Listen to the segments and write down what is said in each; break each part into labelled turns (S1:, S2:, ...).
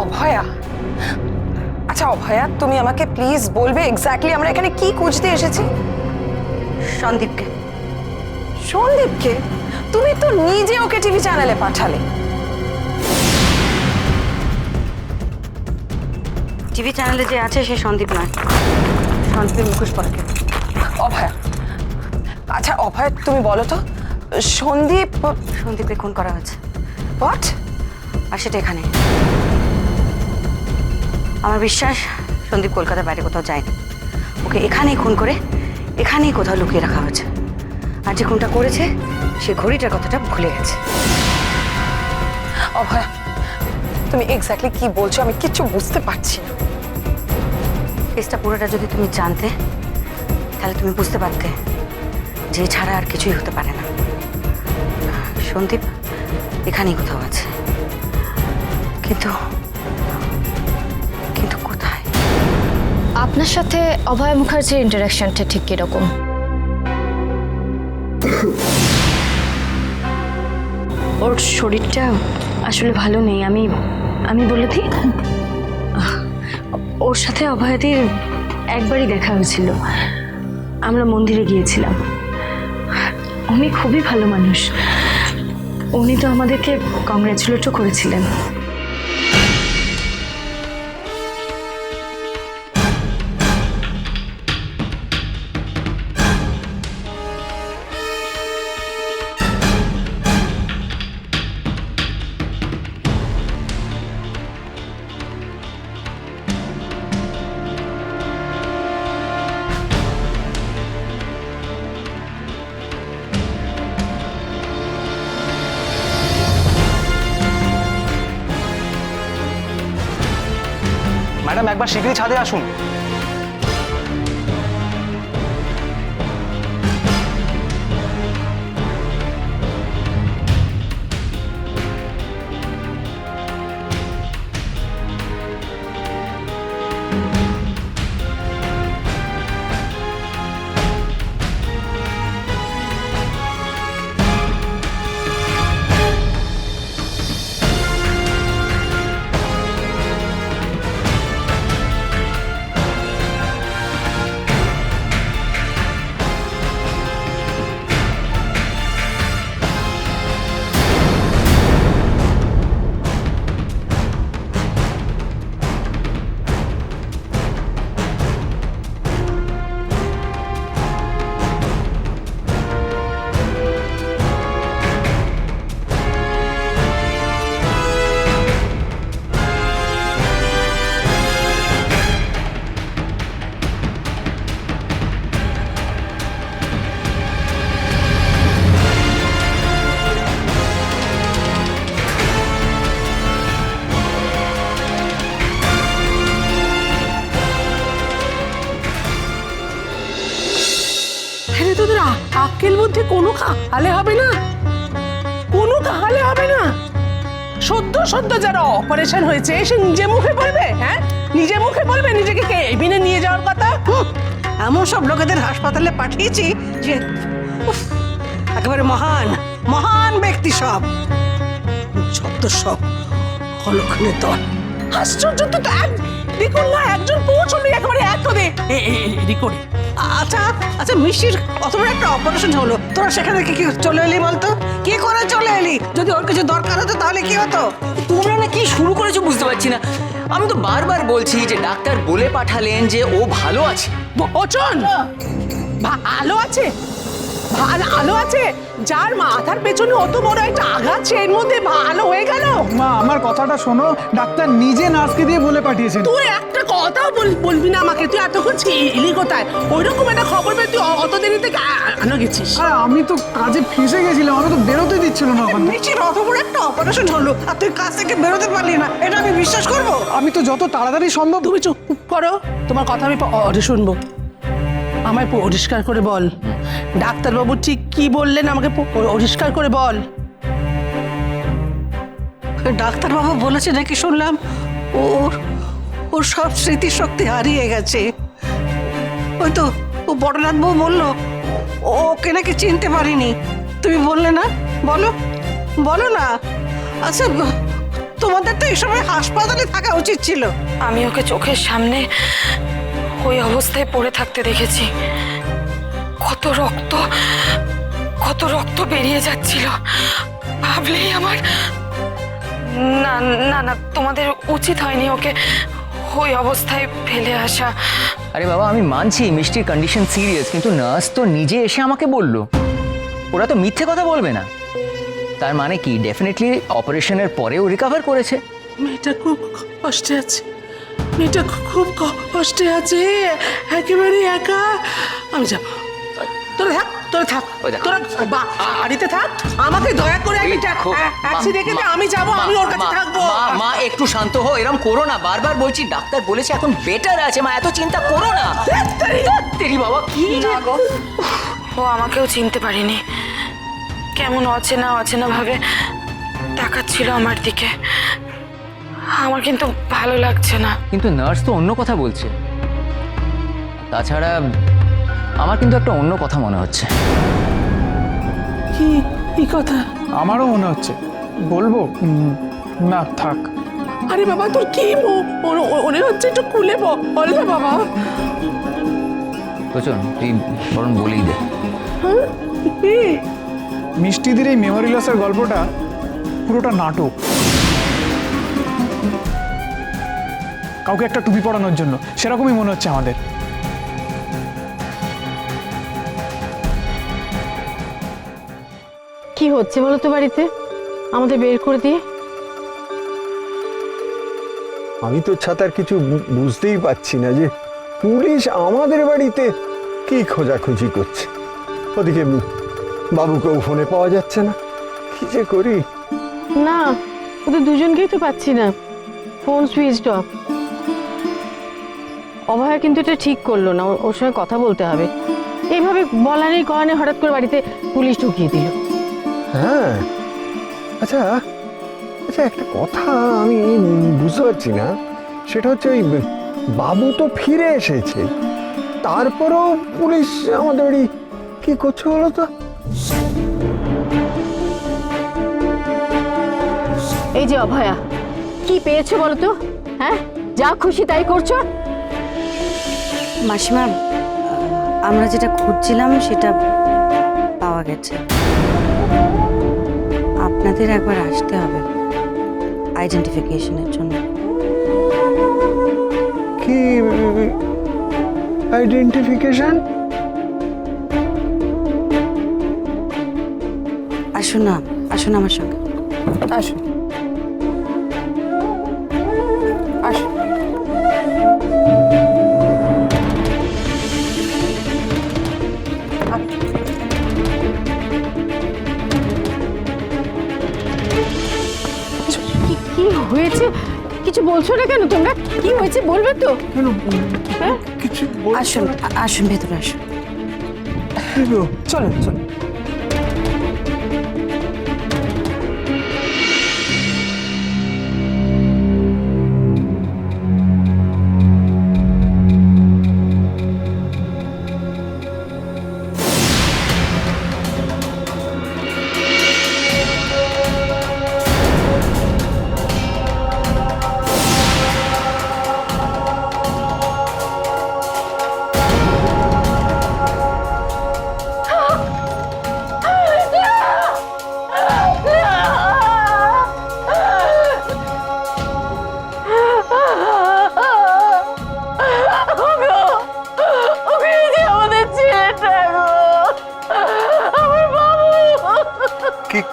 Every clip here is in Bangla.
S1: অভয়া, আচ্ছা অভয়া, তুমি আমাকে প্লিজ বলবে এক্স্যাক্টলি আমরা এখানে কি খুঁজতে এসেছি?
S2: সন্দীপকে।
S1: সন্দীপকে? তুমি তো নিজে ওকে টিভি চ্যানেলে পাঠালে।
S2: টিভি চ্যানেলে যে আছে সে সন্দীপ নয়, সন্দীপের মুখোশ পরকে।
S1: অভয়া, আচ্ছা অভয়া তুমি বলো তো,
S2: সন্দীপকে খুন করা হয়েছে।
S1: হোয়াট?
S2: আর সেটা এখানে। আমার বিশ্বাস সন্দীপ কলকাতার বাইরে কোথাও যায়নি, ওকে এখানেই খুন করে এখানেই কোথাও লুকিয়ে রাখা হয়েছে। আর যে খুনটা করেছে সে ঘড়িটার কথাটা ভুলে গেছে।
S1: অভয়া, তুমি এক্স্যাক্টলি কি বলছো? আমি কিচ্ছু বুঝতে পারছি না।
S2: কেসটা পুরোটা যদি তুমি জানতে তাহলে তুমি বুঝতে পারতে যে ছাড়া আর কিছুই হতে পারে না। সন্দীপ এখানেই কোথাও আছে, কিন্তু কিন্তু কোথায়?
S3: আপনার সাথে অভয় মুখার্জির ইন্টারাকশনটা ঠিক কিরকম?
S4: ওর শরীরটা আসলে ভালো নেই, আমি বলে দিই। ওর সাথে অভয়াদির একবারই দেখা হয়েছিল, আমরা মন্দিরে গিয়েছিলাম। উনি খুবই ভালো মানুষ, উনি তো আমাদেরকে কংগ্রাচুলেটও করেছিলেন।
S5: ম্যাডাম একবার শীঘ্রই ছাদে আসুন।
S6: তোদের আক্কেল বুদ্ধি কোনো কালে হবে না, কোনো কালে হবে না। সদ্য যারা অপারেশন হয়েছে সে নিজে মুখে বলবে, হ্যাঁ নিজে মুখে বলবে নিজেকে কেবিনে নিয়ে যাওয়ার কথা।
S7: এমন সব লোকেদের হাসপাতালে পাঠিয়েছি যে উফ, একেবারে মহান মহান ব্যক্তি সব, সব অলক্ষণের দল।
S6: আশ্চর্য তো, দেখুন না একজন পৌঁছলো একেবারে এত দে করে।
S7: আচ্ছা মিষ্টির অত বড় একটা অপারেশন হলো, তোরা সেখানে কি চলে এলি বলতো? কি করে চলে এলি? যদি ওর কিছু দরকার হতো তাহলে কি হতো?
S8: তোমরা না কি শুরু করেছো বুঝতে পারছি না। আমি তো বারবার বলছি যে ডাক্তার বলে পাঠালেন যে ও ভালো আছে।
S6: ওচন ভালো আছে, ভালো আছে, যার মাথার পেছনে অত বড় একটা আঘাত এর মধ্যে ভালো হয়ে গেল।
S9: মা আমার কথাটা শোনো, ডাক্তার নিজে নার্সকে দিয়ে বলে পাঠিয়েছেন।
S6: তুই একটা কথাও বলবি না আমাকে? তুই এতক্ষণ ছিলি কোথায়? ওইরকম একটা খবর পেয়ে তুই অত দেরি থেকে আনো গেছিস?
S9: আরে আমি তো কাজে ফেঁসে গেছিলাম, আমি তো বেরোতে দিচ্ছিল না ওখান থেকে।
S7: মিষ্টির অত বড় একটা অপারেশন হলো আর তুই কাজ থেকে বেরোতে পারলি না, এটা আমি বিশ্বাস করবো?
S9: আমি তো যত তাড়াতাড়ি সম্ভব।
S6: তুমি চুপ করো, তোমার কথা আমি পরে শুনবো। আমায় পরিষ্কার করে বল, ডাক্তারবাবু ঠিক কি বললেন আমাকে পরিষ্কার করে বল।
S7: ডাক্তারবাবু বলেছে নাকি শুনলাম ওর সব স্মৃতিশক্তি হারিয়ে গেছে। ওই তো ও বড়নাথ বাবু বললো ওকে নাকি চিনতে পারিনি। তুমি বললে না? বলো না। আচ্ছা তোমাদের তো এই সময় হাসপাতালে থাকা উচিত ছিল।
S1: আমি ওকে চোখের সামনে ওই অবস্থায় পড়ে থাকতে দেখেছি। কত রক্ত বেরিয়ে যাচ্ছিল, ভাবলেই আমার না না না, তোমাদের উচিত হয়নি ওকে ওই অবস্থায় ফেলে আসা।
S8: আরে বাবা, আমি মানছি মিষ্টির কন্ডিশন সিরিয়াস, কিন্তু নার্স তো নিজে এসে আমাকে বলল। ওরা তো মিথ্যে কথা বলবে না। তার মানে কি, ডেফিনেটলি অপারেশনের পরেও রিকভার করেছে।
S6: মেয়েটা খুব কষ্টে আছে, মেয়েটা খুব কষ্টে আছে, একেবারে একা। আমি যাবো, তোরা থাক
S8: ওই দেখো।
S6: তোরা বাড়িতে থাক, আমাকে দয়া করে
S8: ওই
S6: একটা
S8: দেখো,
S6: ট্যাক্সি ডেকে দে, আমি যাবো, আমি ওর কাছে থাকবো।
S8: মা একটু শান্ত হো, এরকম করো না। বারবার বলছি, ডাক্তার বলেছে এখন বেটার আছে। মা এত চিন্তা করো না। তেরি বাবা, কি
S1: না গো, ও আমাকেও চিনতে পারিনি। কেমন অচেনা ভাবে তাকাচ্ছিল আমার দিকে। আমার কিন্তু ভালো লাগছে না।
S8: কিন্তু নার্স তো অন্য কথা বলছে। তাছাড়া আমার কিন্তু একটা অন্য কথা মনে হচ্ছে।
S6: কি কথা?
S9: আমারও মনে হচ্ছে, বলবো? না থাক।
S6: আরে বাবা, তোর কি মনে হচ্ছে? একটু খুলে বল না বাবা।
S8: বুঝুন, তুই বরং বলেই দে।
S9: মিষ্টিদের এই মেমোরি লসের গল্পটা পুরোটা নাটক। কাউকে একটা টুপি পরানোর জন্য, সেরকমই মনে হচ্ছে আমাদের।
S10: কি হচ্ছে বলো তো বাড়িতে, আমাদের বের করে দিয়ে?
S11: আমি তো ছাতার কিছু বুঝতেই পারছি না যে পুলিশ আমাদের বাড়িতে কি খোঁজাখুঁজি করছে। ওদিকে বাবুকেও ফোনে পাওয়া যাচ্ছে না, কি যে করি।
S10: না, ওদের দুজনকেই তো পাচ্ছি না, ফোন সুইচড অফ। অভয়া কিন্তু এটা ঠিক করলো না, ওর সঙ্গে কথা বলতে হবে। এইভাবে বলা নেই কওয়া নেই হঠাৎ করে বাড়িতে পুলিশ ঢুকিয়ে দিল।
S11: হ্যাঁ, আচ্ছা একটা কথা আমি বুঝতে পারছি না, সেটা হচ্ছে ওই বাবু তো ফিরে এসেছে, তারপরেও পুলিশ আমাদের বাড়ি কি করছে বলো তো?
S10: এই যে অভয়া, কি পেয়েছো বলো তো? হ্যাঁ, যা খুশি তাই করছো।
S2: মাসিমা, আমরা যেটা খুঁজছিলাম সেটা পাওয়া গেছে। আপনাদের একবার আসতে হবে আইডেন্টিফিকেশনের জন্য।
S11: কি আইডেন্টিফিকেশন?
S2: আসুন না, আসুন আমার সঙ্গে।
S1: আসুন আসুন।
S10: কি হয়েছে? কিছু বলছো না কেন তোমরা? কি হয়েছে বলবে তো? হ্যাঁ,
S9: কিছু
S2: আসুন আসুন, ভেতরে আসুন।
S9: চলো।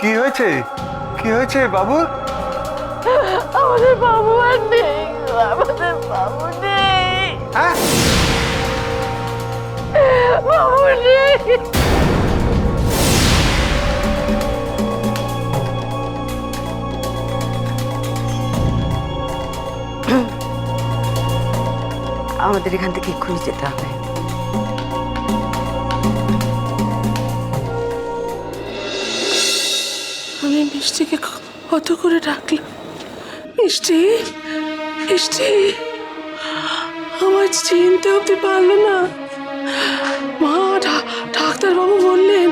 S11: কি হয়েছে? কি হয়েছে বাবু?
S10: আমাদের বাবু আর নেই, আমাদের বাবু নেই,
S11: হ্যাঁ,
S10: বাবু নেই।
S2: আমাদের এখান থেকে এক্ষুনি যেতে হবে।
S6: আমি মিষ্টিকে কত করে ডাকলাম, মিষ্টি মিষ্টি, আমার চিনতে অব্দি পারলো না। মা ডাক্তারবাবু বললেন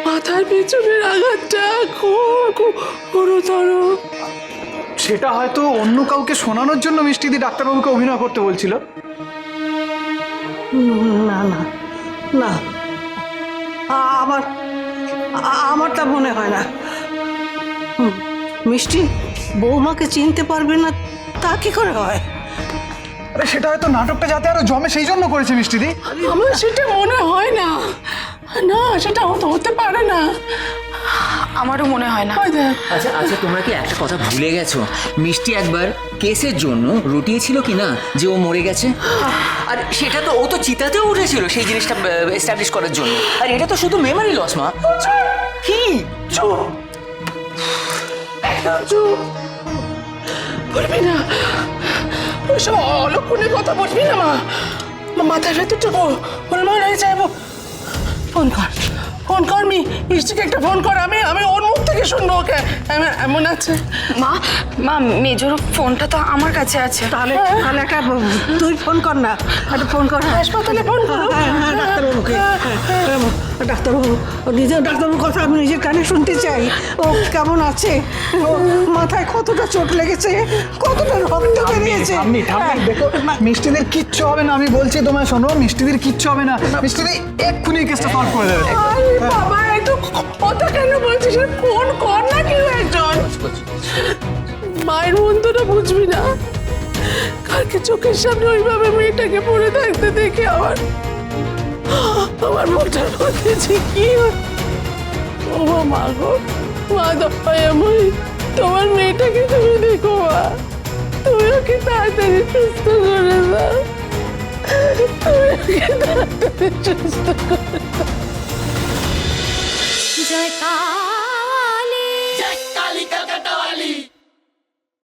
S6: মাথার পেছনের আঘাতটা খুব গুরুতর।
S9: সেটা হয়তো অন্য কাউকে শোনানোর জন্য মিষ্টিদি ডাক্তারবাবুকে অভিনয় করতে বলছিল।
S7: না না না, আমার আমার তা মনে হয় না। মিষ্টি বৌমাকে চিনতে পারবে না তা কি করে হয়?
S9: আরে সেটা হয়তো নাটকটা যাতে আরো জমে সেই জন্য করেছে মিষ্টিদি।
S6: আমার সেটা মনে হয় না, না সেটা হতে পারে না।
S1: আমারও মনে হয় না।
S6: ওই দেখ,
S8: আচ্ছা আচ্ছা, তোমরা কি একটা কথা ভুলে গেছো? মিষ্টি একবার কেসের জন্য রটিয়েছিল কি না যে ও মরে গেছে, আর সেটা তো ও তো চিতাতেও উঠেছিল সেই জিনিসটা এস্টাবলিশ করার জন্য। আর এটা তো শুধু মেমোরি লস মা। কি
S6: চুপ একদম চুপ, বলবি না ওইসব অলক্ষণের কথা বলবি না মা। মাথার ভেতরটা গোলমাল হয়ে যাবো। ফোন কর, ফোন কর মিষ্টিকে একটা ফোন কর। আমি ওর মুখ থেকে শুনবো ওকে এমন আছে।
S1: মা মা মেজর ফোনটা তো আমার কাছে আছে।
S7: তাহলে তাহলে একটা তুই ফোন কর না, একটা ফোন কর।
S6: হাসপাতালে ফোন করো।
S7: হ্যাঁ, ডাক্তারবাবুকে। ডাক্তারবাবু, নিজের ডাক্তারবাবুর কথা আমি নিজের কানে শুনতে চাই। ও কেমন আছে? ও মাথায় কতটা চোট লেগেছে, কতটা রক্ত বেরিয়েছে?
S9: ঠাম্মি দেখো, মিষ্টিদের কিচ্ছু হবে না, আমি বলছি তোমায়, শোনো মিষ্টিদের কিচ্ছু হবে না। মিষ্টিদি এক্ষুনি কেসটা সলভ করে দেবে।
S6: আরে বাবা, একটু কথা কেন বলছিস? ফোন কর না কেউ একজন। মায়ের মন তোরা বুঝবি না। কালকে চোখের সামনে ওইভাবে মেয়েটাকে পড়ে থাকতে দেখে আমার মনটার মধ্যে যে কি ও মা গো, মা দয়াময়ী, তোমার মেয়েটাকে তুমি দেখো মা, তুমি ওকে তাড়াতাড়ি সুস্থ করে দাও, তুমি ওকে তাড়াতাড়ি সুস্থ করে দাও।
S3: জয়কার